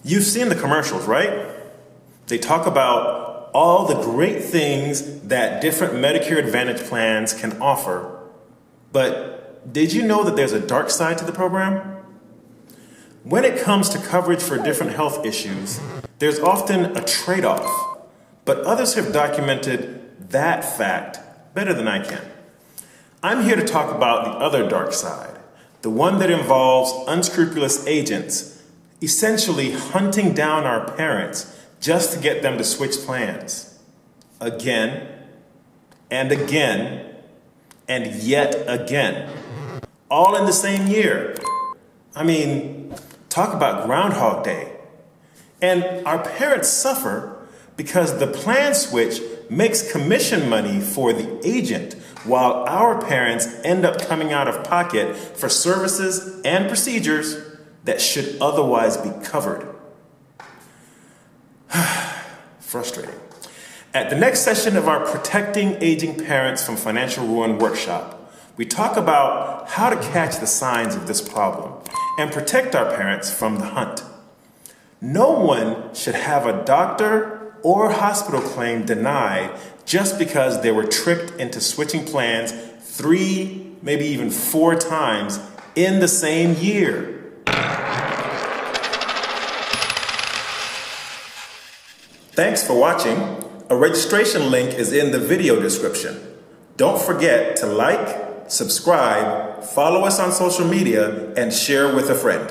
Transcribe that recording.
You've seen the commercials, right? They talk about all the great things that different Medicare Advantage plans can offer. But did you know that there's a dark side to the program? When it comes to coverage for different health issues, there's often a trade-off, but others have documented that fact better than I can. I'm here to talk about the other dark side, the one that involves unscrupulous agents essentially hunting down our parents just to get them to switch plans. Again, and again, and yet again. All in the same year. I mean, talk about Groundhog Day. And our parents suffer because the plan switch makes commission money for the agent, while our parents end up coming out of pocket for services and procedures that should otherwise be covered. Frustrating. At the next session of our Protecting Aging Parents from Financial Ruin workshop, we talk about how to catch the signs of this problem and protect our parents from the hunt. No one should have a doctor or hospital claim denied just because they were tricked into switching plans 3, maybe even 4 times in the same year. Thanks for watching. A registration link is in the video description. Don't forget to like, subscribe, follow us on social media, and share with a friend.